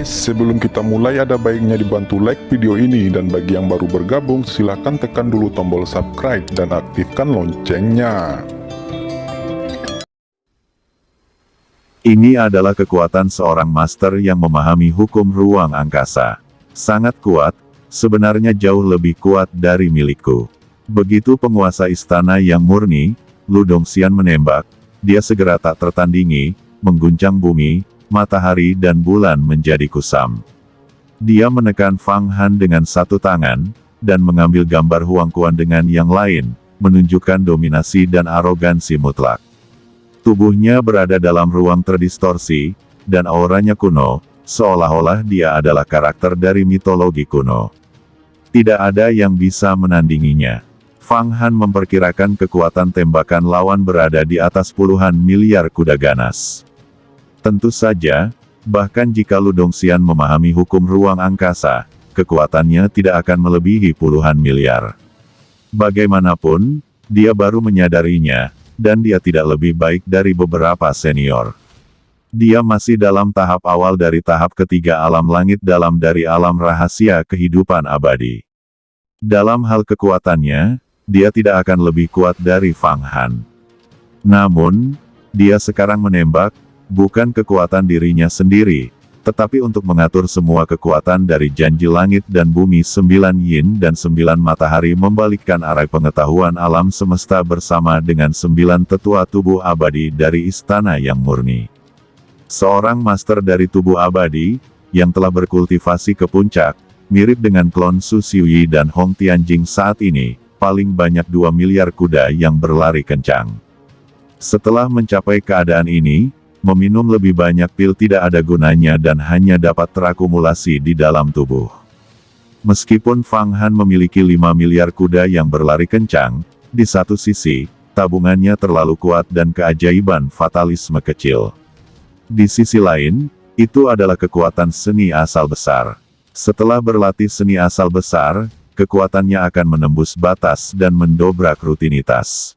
guys, sebelum kita mulai ada baiknya dibantu like video ini, dan bagi yang baru bergabung silahkan tekan dulu tombol subscribe dan aktifkan loncengnya. Ini adalah kekuatan seorang master yang memahami hukum ruang angkasa. Sangat kuat, sebenarnya jauh lebih kuat dari milikku. Begitu penguasa istana yang murni, Lu Dongxian menembak, dia segera tak tertandingi, mengguncang bumi, matahari dan bulan menjadi kusam. Dia menekan Fang Han dengan satu tangan, dan mengambil gambar Huang Quan dengan yang lain, menunjukkan dominasi dan arogansi mutlak. Tubuhnya berada dalam ruang terdistorsi, dan auranya kuno, seolah-olah dia adalah karakter dari mitologi kuno. Tidak ada yang bisa menandinginya. Fang Han memperkirakan kekuatan tembakan lawan berada di atas puluhan miliar kuda ganas. Tentu saja, bahkan jika Lu Dongxian memahami hukum ruang angkasa, kekuatannya tidak akan melebihi puluhan miliar. Bagaimanapun, dia baru menyadarinya, dan dia tidak lebih baik dari beberapa senior. Dia masih dalam tahap awal dari tahap ketiga alam langit dalam dari alam rahasia kehidupan abadi. Dalam hal kekuatannya, dia tidak akan lebih kuat dari Fang Han. Namun, dia sekarang menembak, bukan kekuatan dirinya sendiri, tetapi untuk mengatur semua kekuatan dari janji langit dan bumi 9 yin dan 9 matahari, membalikkan arah pengetahuan alam semesta bersama dengan 9 tetua tubuh abadi dari istana yang murni. Seorang master dari tubuh abadi, yang telah berkultivasi ke puncak, mirip dengan klon Su Xiuyi dan Hong Tianjing saat ini, paling banyak 2 miliar kuda yang berlari kencang. Setelah mencapai keadaan ini, meminum lebih banyak pil tidak ada gunanya dan hanya dapat terakumulasi di dalam tubuh. Meskipun Fang Han memiliki 5 miliar kuda yang berlari kencang, di satu sisi, tabungannya terlalu kuat dan keajaiban fatalisme kecil. Di sisi lain, itu adalah kekuatan seni asal besar. Setelah berlatih seni asal besar, kekuatannya akan menembus batas dan mendobrak rutinitas.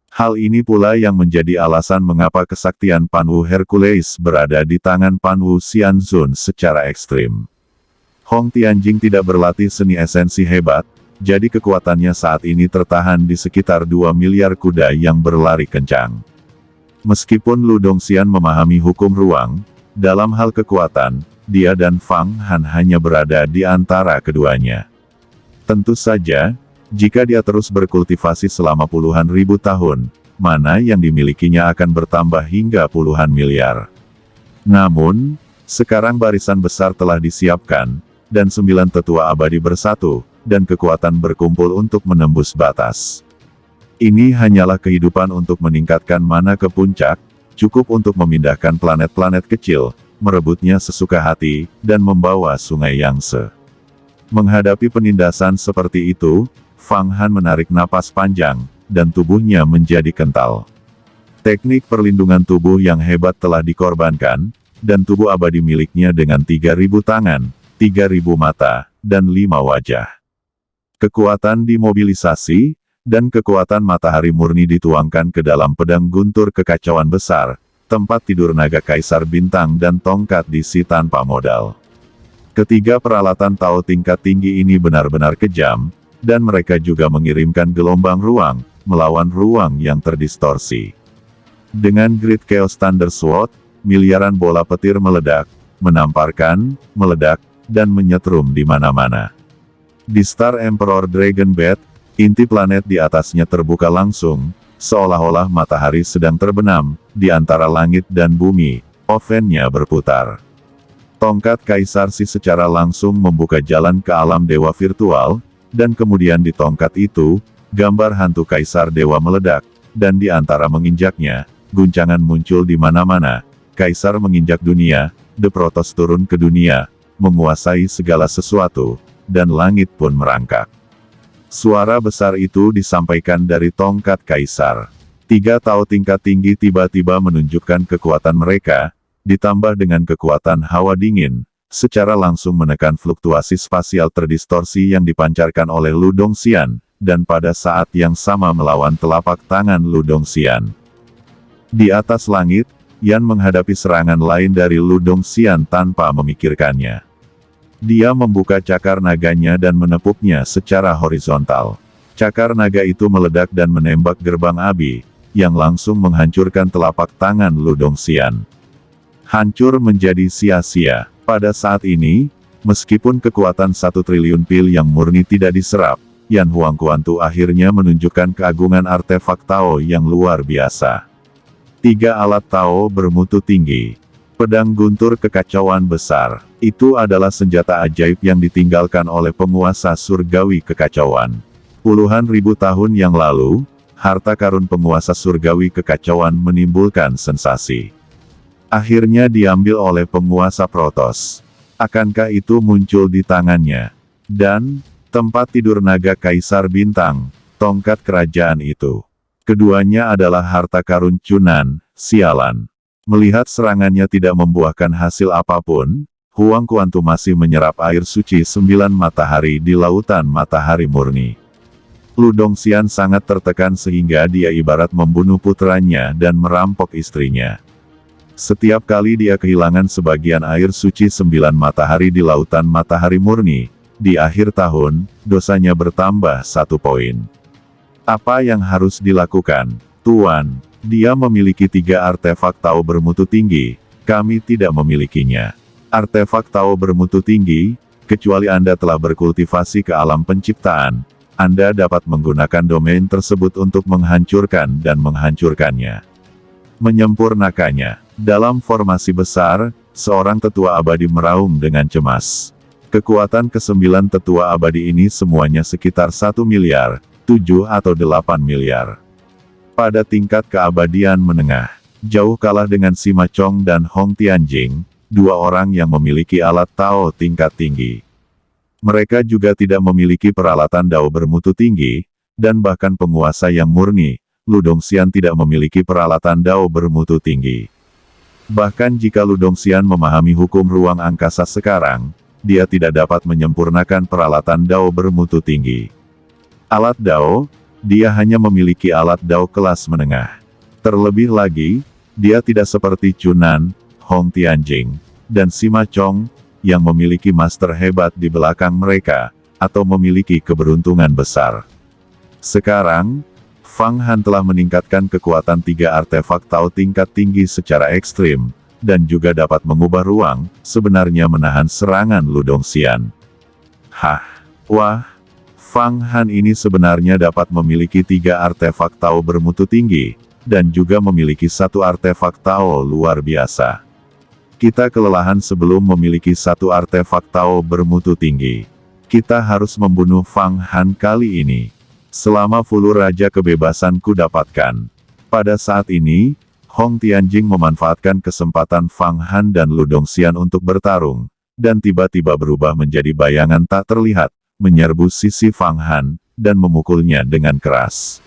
Hal ini pula yang menjadi alasan mengapa kesaktian Panwu Hercules berada di tangan Panwu Xianzun secara ekstrim. Hong Tianjing tidak berlatih seni esensi hebat, jadi kekuatannya saat ini tertahan di sekitar 2 miliar kuda yang berlari kencang. Meskipun Lu Dongxian memahami hukum ruang, dalam hal kekuatan, dia dan Fang Han hanya berada di antara keduanya. Tentu saja, jika dia terus berkultivasi selama puluhan ribu tahun, mana yang dimilikinya akan bertambah hingga puluhan miliar. Namun, sekarang barisan besar telah disiapkan, dan 9 tetua abadi bersatu, dan kekuatan berkumpul untuk menembus batas. Ini hanyalah kehidupan untuk meningkatkan mana ke puncak, cukup untuk memindahkan planet-planet kecil, merebutnya sesuka hati, dan membawa sungai Yangtze. Menghadapi penindasan seperti itu, Fang Han menarik napas panjang, dan tubuhnya menjadi kental. Teknik perlindungan tubuh yang hebat telah dikorbankan, dan tubuh abadi miliknya dengan 3.000 tangan, 3.000 mata, dan 5 wajah. Kekuatan dimobilisasi, dan kekuatan matahari murni dituangkan ke dalam pedang guntur kekacauan besar, tempat tidur naga kaisar bintang dan tongkat diisi tanpa modal. Ketiga peralatan Tao tingkat tinggi ini benar-benar kejam, dan mereka juga mengirimkan gelombang ruang, melawan ruang yang terdistorsi. Dengan Great Chaos Thunder Sword, miliaran bola petir meledak, menamparkan, meledak, dan menyetrum di mana-mana. Di Star Emperor Dragon Bed, inti planet di atasnya terbuka langsung, seolah-olah matahari sedang terbenam, di antara langit dan bumi, ovennya berputar. Tongkat Kaisar Si secara langsung membuka jalan ke alam dewa virtual, dan kemudian di tongkat itu, gambar hantu Kaisar Dewa meledak, dan di antara menginjaknya, guncangan muncul di mana-mana. Kaisar menginjak dunia, The Protoss turun ke dunia, menguasai segala sesuatu, dan langit pun merangkak. Suara besar itu disampaikan dari tongkat Kaisar. 3 Tao tingkat tinggi tiba-tiba menunjukkan kekuatan mereka, ditambah dengan kekuatan hawa dingin, secara langsung menekan fluktuasi spasial terdistorsi yang dipancarkan oleh Lu Dongxian, dan pada saat yang sama melawan telapak tangan Lu Dongxian. Di atas langit, Yan menghadapi serangan lain dari Lu Dongxian tanpa memikirkannya. Dia membuka cakar naganya dan menepuknya secara horizontal. Cakar naga itu meledak dan menembak gerbang api, yang langsung menghancurkan telapak tangan Lu Dongxian. Hancur menjadi sia-sia. Pada saat ini, meskipun kekuatan 1 triliun pil yang murni tidak diserap, Yan Huangquantu akhirnya menunjukkan keagungan artefak Tao yang luar biasa. 3 alat Tao bermutu tinggi. Pedang guntur kekacauan besar. Itu adalah senjata ajaib yang ditinggalkan oleh penguasa surgawi kekacauan. Puluhan ribu tahun yang lalu, harta karun penguasa surgawi kekacauan menimbulkan sensasi. Akhirnya diambil oleh penguasa Protoss. Akankah itu muncul di tangannya? Dan, tempat tidur naga Kaisar Bintang, tongkat kerajaan itu. Keduanya adalah harta karun Cunan, sialan. Melihat serangannya tidak membuahkan hasil apapun, Huangquantu masih menyerap air suci 9 matahari di lautan matahari murni. Lu Dongxian sangat tertekan sehingga dia ibarat membunuh putranya dan merampok istrinya. Setiap kali dia kehilangan sebagian air suci 9 matahari di lautan matahari murni, di akhir tahun, dosanya bertambah 1 poin. Apa yang harus dilakukan, Tuan? Dia memiliki 3 artefak Tao bermutu tinggi, kami tidak memilikinya. Artefak Tao bermutu tinggi, kecuali Anda telah berkultivasi ke alam penciptaan, Anda dapat menggunakan domain tersebut untuk menghancurkan dan menghancurkannya. Menyempurnakannya. Dalam formasi besar, seorang tetua abadi meraung dengan cemas. Kekuatan ke-9 tetua abadi ini semuanya sekitar 1 miliar, 7 atau 8 miliar. Pada tingkat keabadian menengah, jauh kalah dengan Sima Chong dan Hong Tianjing, 2 orang yang memiliki alat Tao tingkat tinggi. Mereka juga tidak memiliki peralatan Dao bermutu tinggi, dan bahkan penguasa yang murni, Lu Dongxian tidak memiliki peralatan Dao bermutu tinggi. Bahkan jika Lu Dongxian memahami hukum ruang angkasa sekarang, dia tidak dapat menyempurnakan peralatan Dao bermutu tinggi. Alat Dao, dia hanya memiliki alat Dao kelas menengah. Terlebih lagi, dia tidak seperti Cunan, Hong Tianjing, dan Sima Chong, yang memiliki master hebat di belakang mereka, atau memiliki keberuntungan besar. Sekarang, Fang Han telah meningkatkan kekuatan 3 artefak Tao tingkat tinggi secara ekstrim, dan juga dapat mengubah ruang, sebenarnya menahan serangan Lu Dongxian. Wah, Fang Han ini sebenarnya dapat memiliki 3 artefak Tao bermutu tinggi, dan juga memiliki 1 artefak Tao luar biasa. Kita kelelahan sebelum memiliki 1 artefak Tao bermutu tinggi. Kita harus membunuh Fang Han kali ini. Selama Fulu Raja Kebebasan ku dapatkan. Pada saat ini, Hong Tianjing memanfaatkan kesempatan Fang Han dan Lu Dongxian untuk bertarung, dan tiba-tiba berubah menjadi bayangan tak terlihat, menyerbu sisi Fang Han, dan memukulnya dengan keras.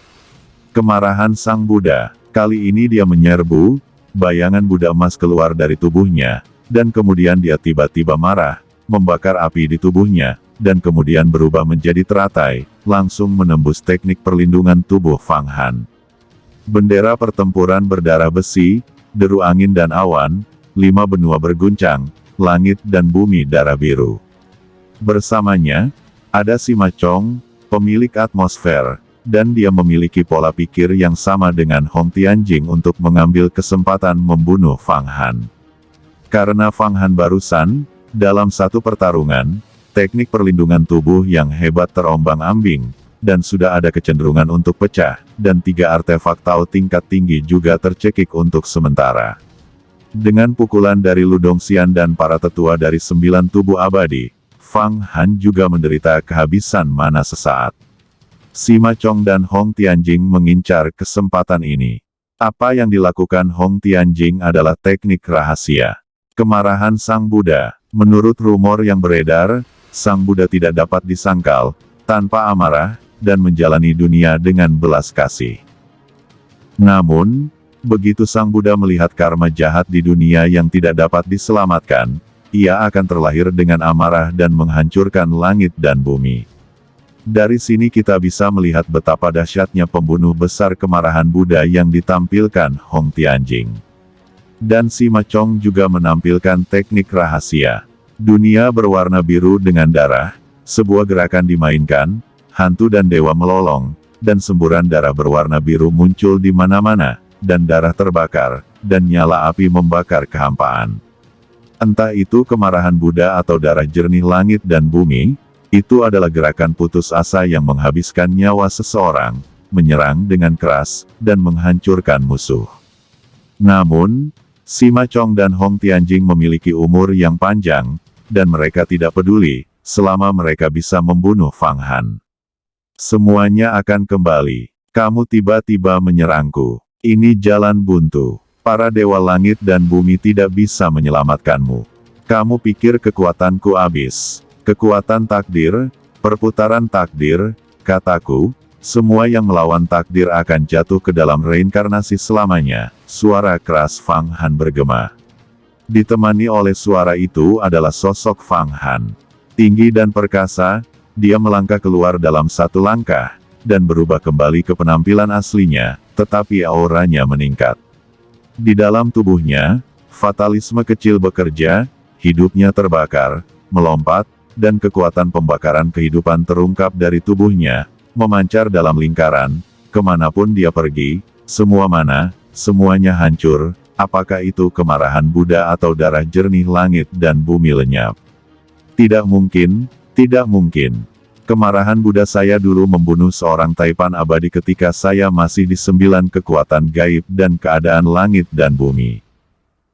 Kemarahan Sang Buddha, kali ini dia menyerbu, bayangan Buddha emas keluar dari tubuhnya, dan kemudian dia tiba-tiba marah, membakar api di tubuhnya, dan kemudian berubah menjadi teratai, langsung menembus teknik perlindungan tubuh Fang Han. Bendera pertempuran berdarah besi, deru angin dan awan, 5 benua berguncang, langit dan bumi darah biru. Bersamanya, ada Sima Chong, pemilik atmosfer, dan dia memiliki pola pikir yang sama dengan Hong Tianjing untuk mengambil kesempatan membunuh Fang Han. Karena Fang Han barusan, dalam satu pertarungan, teknik perlindungan tubuh yang hebat terombang-ambing, dan sudah ada kecenderungan untuk pecah, dan 3 artefak Tao tingkat tinggi juga tercekik untuk sementara. Dengan pukulan dari Lu Dongxian dan para tetua dari 9 tubuh abadi, Fang Han juga menderita kehabisan mana sesaat. Sima Chong dan Hong Tianjing mengincar kesempatan ini. Apa yang dilakukan Hong Tianjing adalah teknik rahasia. Kemarahan Sang Buddha. Menurut rumor yang beredar, Sang Buddha tidak dapat disangkal, tanpa amarah, dan menjalani dunia dengan belas kasih. Namun, begitu Sang Buddha melihat karma jahat di dunia yang tidak dapat diselamatkan, ia akan terlahir dengan amarah dan menghancurkan langit dan bumi. Dari sini kita bisa melihat betapa dahsyatnya pembunuh besar kemarahan Buddha yang ditampilkan Hong Tianjing. Dan Sima Chong juga menampilkan teknik rahasia. Dunia berwarna biru dengan darah, sebuah gerakan dimainkan, hantu dan dewa melolong, dan semburan darah berwarna biru muncul di mana-mana, dan darah terbakar, dan nyala api membakar kehampaan. Entah itu kemarahan Buddha atau darah jernih langit dan bumi, itu adalah gerakan putus asa yang menghabiskan nyawa seseorang, menyerang dengan keras, dan menghancurkan musuh. Namun, Sima Chong dan Hong Tianjing memiliki umur yang panjang, dan mereka tidak peduli, selama mereka bisa membunuh Fang Han. Semuanya akan kembali. Kamu tiba-tiba menyerangku. Ini jalan buntu. Para dewa langit dan bumi tidak bisa menyelamatkanmu. Kamu pikir kekuatanku habis. Kekuatan takdir, perputaran takdir, kataku, semua yang melawan takdir akan jatuh ke dalam reinkarnasi selamanya. Suara keras Fang Han bergema. Ditemani oleh suara itu adalah sosok Fang Han. Tinggi dan perkasa, dia melangkah keluar dalam satu langkah, dan berubah kembali ke penampilan aslinya, tetapi auranya meningkat. Di dalam tubuhnya, fatalisme kecil bekerja, hidupnya terbakar, melompat, dan kekuatan pembakaran kehidupan terungkap dari tubuhnya, memancar dalam lingkaran, kemanapun dia pergi, semua mana, semuanya hancur, apakah itu kemarahan Buddha atau darah jernih langit dan bumi lenyap. Tidak mungkin, tidak mungkin. Kemarahan Buddha saya dulu membunuh seorang Taipan abadi ketika saya masih di 9 kekuatan gaib dan keadaan langit dan bumi.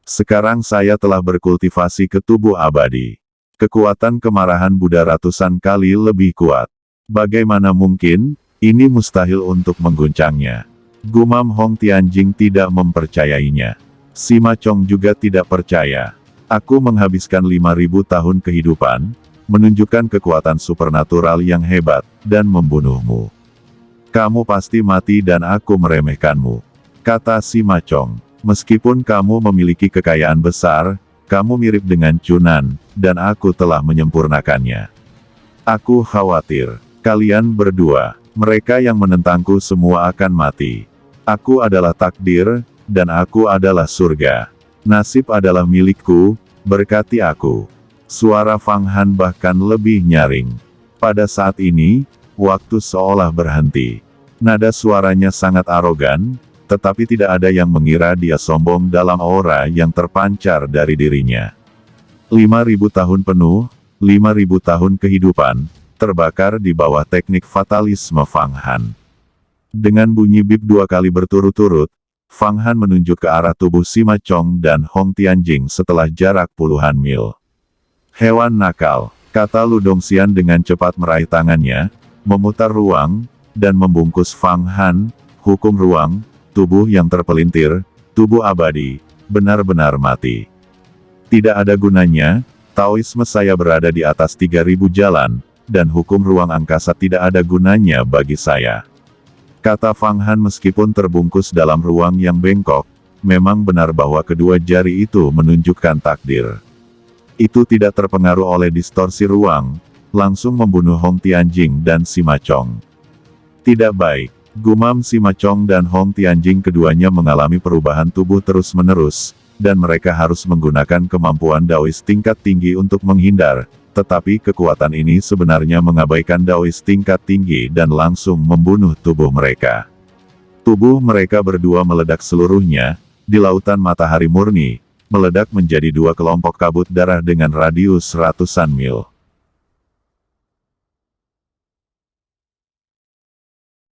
Sekarang saya telah berkultivasi ke tubuh abadi. Kekuatan kemarahan Buddha ratusan kali lebih kuat. Bagaimana mungkin, ini mustahil untuk mengguncangnya. Gumam Hong Tianjing tidak mempercayainya. Sima Chong juga tidak percaya. Aku menghabiskan 5.000 tahun kehidupan, menunjukkan kekuatan supernatural yang hebat, dan membunuhmu. Kamu pasti mati dan aku meremehkanmu. Kata Sima Chong, meskipun kamu memiliki kekayaan besar, kamu mirip dengan Chunan, dan aku telah menyempurnakannya. Aku khawatir, kalian berdua, mereka yang menentangku semua akan mati. Aku adalah takdir, dan aku adalah surga. Nasib adalah milikku, berkati aku. Suara Fang Han bahkan lebih nyaring. Pada saat ini, waktu seolah berhenti. Nada suaranya sangat arogan, tetapi tidak ada yang mengira dia sombong dalam aura yang terpancar dari dirinya. 5.000 tahun penuh, 5.000 tahun kehidupan, terbakar di bawah teknik fatalisme Fang Han. Dengan bunyi bip 2 kali berturut-turut, Fang Han menunjuk ke arah tubuh Sima Chong dan Hong Tianjing setelah jarak puluhan mil. Hewan nakal, kata Lu Dongxian dengan cepat meraih tangannya, memutar ruang, dan membungkus Fang Han, hukum ruang, tubuh yang terpelintir, tubuh abadi, benar-benar mati. Tidak ada gunanya, Taoisme saya berada di atas 3.000 jalan, dan hukum ruang angkasa tidak ada gunanya bagi saya. Kata Fang Han meskipun terbungkus dalam ruang yang bengkok, memang benar bahwa kedua jari itu menunjukkan takdir. Itu tidak terpengaruh oleh distorsi ruang, langsung membunuh Hong Tianjing dan Sima Chong. Tidak baik, gumam Sima Chong dan Hong Tianjing keduanya mengalami perubahan tubuh terus-menerus, dan mereka harus menggunakan kemampuan Daois tingkat tinggi untuk menghindar, tetapi kekuatan ini sebenarnya mengabaikan Daois tingkat tinggi dan langsung membunuh tubuh mereka. Tubuh mereka berdua meledak seluruhnya, di lautan matahari murni, meledak menjadi 2 kelompok kabut darah dengan radius ratusan mil.